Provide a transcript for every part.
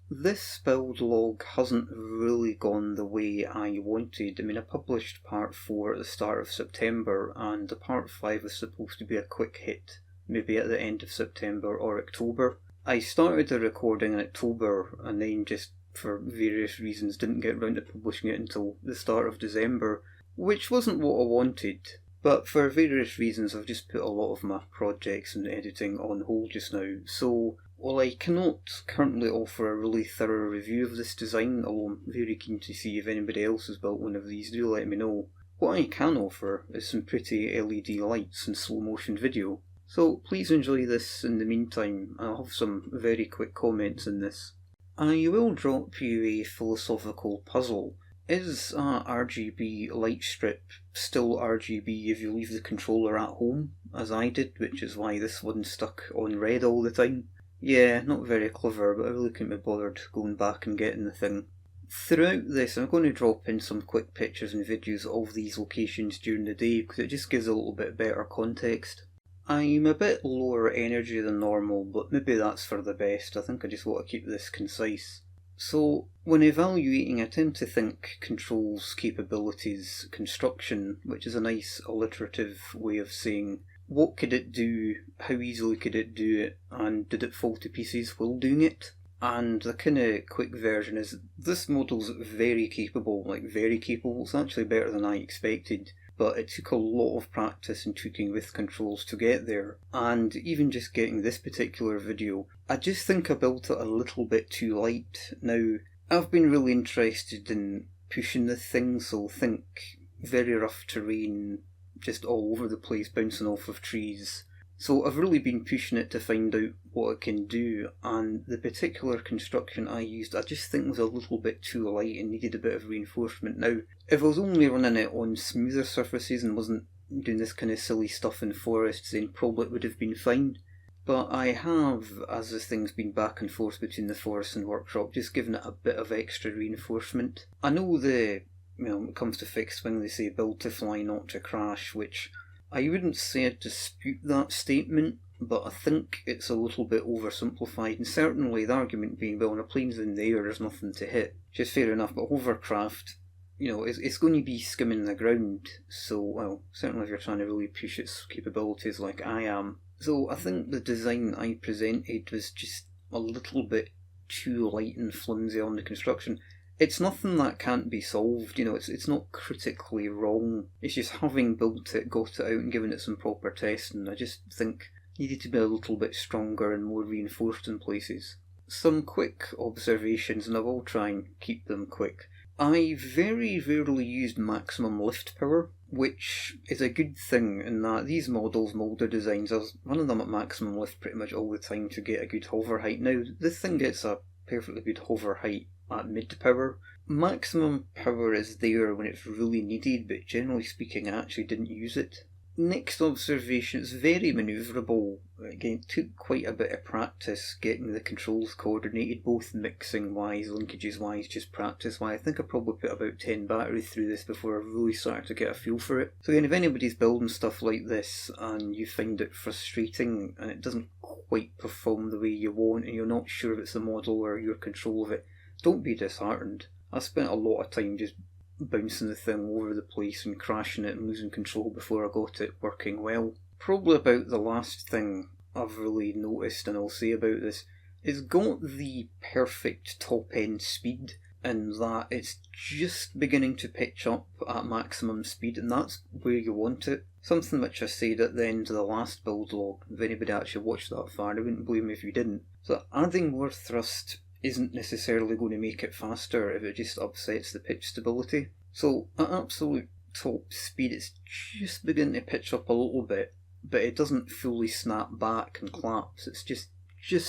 This build log hasn't really gone the way I wanted. I mean, I published part 4 at the start of September, and the part 5 was supposed to be a quick hit, maybe at the end of September or October. I started the recording in October, and then just for various reasons didn't get round to publishing it until the start of December, which wasn't what I wanted. But for various reasons I've just put a lot of my projects and editing on hold just now, so while I cannot currently offer a really thorough review of this design, although I'm very keen to see if anybody else has built one of these, do let me know. What I can offer is some pretty LED lights and slow motion video. So please enjoy this in the meantime. I'll have some very quick comments in this. I will drop you a philosophical puzzle. Is a RGB light strip still RGB if you leave the controller at home, as I did, which is why this one's stuck on red all the time? Yeah, not very clever, but I really couldn't be bothered going back and getting the thing. Throughout this, I'm going to drop in some quick pictures and videos of these locations during the day, because it just gives a little bit better context. I'm a bit lower energy than normal, but maybe that's for the best. I think I just want to keep this concise. So, when evaluating, I tend to think controls, capabilities, construction, which is a nice alliterative way of saying what could it do, how easily could it do it, and did it fall to pieces while doing it? And the kind of quick version is, this model's very capable, it's actually better than I expected, but it took a lot of practice and tweaking with controls to get there, and even just getting this particular video, I just think I built it a little bit too light. Now, I've been really interested in pushing the thing, so think very rough terrain, just all over the place, bouncing off of trees. So I've really been pushing it to find out what it can do, and the particular construction I used I just think was a little bit too light and needed a bit of reinforcement. Now, if I was only running it on smoother surfaces and wasn't doing this kind of silly stuff in forests, then probably it would have been fine. But I have, as this thing's been back and forth between the forest and workshop, just given it a bit of extra reinforcement. I know when it comes to fixed wing, they say build to fly, not to crash, which I wouldn't say I dispute that statement, but I think it's a little bit oversimplified, and certainly the argument being, well, when a plane's in the air, there's nothing to hit, which is fair enough, but Hovercraft, it's going to be skimming the ground, so, well, certainly if you're trying to really push its capabilities like I am. So I think the design I presented was just a little bit too light and flimsy on the construction. It's nothing that can't be solved, it's not critically wrong. It's just having built it, got it out and given it some proper testing, I just think needed to be a little bit stronger and more reinforced in places. Some quick observations, and I will try and keep them quick. I very rarely used maximum lift power, which is a good thing in that these models, molder designs, I was running them at maximum lift pretty much all the time to get a good hover height. Now, this thing gets a perfectly good hover height at mid power. Maximum power is there when it's really needed, but generally speaking I actually didn't use it. Next observation, it's very manoeuvrable. Again, it took quite a bit of practice getting the controls coordinated, both mixing wise, linkages wise, just practice wise. I think I probably put about 10 batteries through this before I really started to get a feel for it. So again, if anybody's building stuff like this and you find it frustrating and it doesn't quite perform the way you want and you're not sure if it's the model or your control of it, don't be disheartened. I spent a lot of time just bouncing the thing all over the place and crashing it and losing control before I got it working well. Probably about the last thing I've really noticed and I'll say about this, it's got the perfect top end speed in that it's just beginning to pitch up at maximum speed, and that's where you want it. Something which I said at the end of the last build log, if anybody actually watched that far, I wouldn't blame me if you didn't. So adding more thrust isn't necessarily going to make it faster if it just upsets the pitch stability. So at absolute top speed it's just beginning to pitch up a little bit, but it doesn't fully snap back and collapse, it's just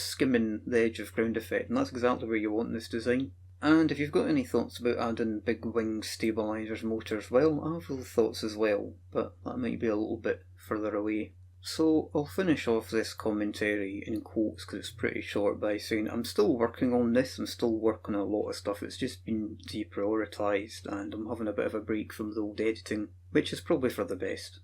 skimming the edge of ground effect, and that's exactly where you want this design. And if you've got any thoughts about adding big wing stabilisers, motors, well, I have those thoughts as well, but that might be a little bit further away. So I'll finish off this commentary in quotes because it's pretty short by saying I'm still working on this, I'm still working on a lot of stuff, it's just been deprioritised and I'm having a bit of a break from the old editing, which is probably for the best.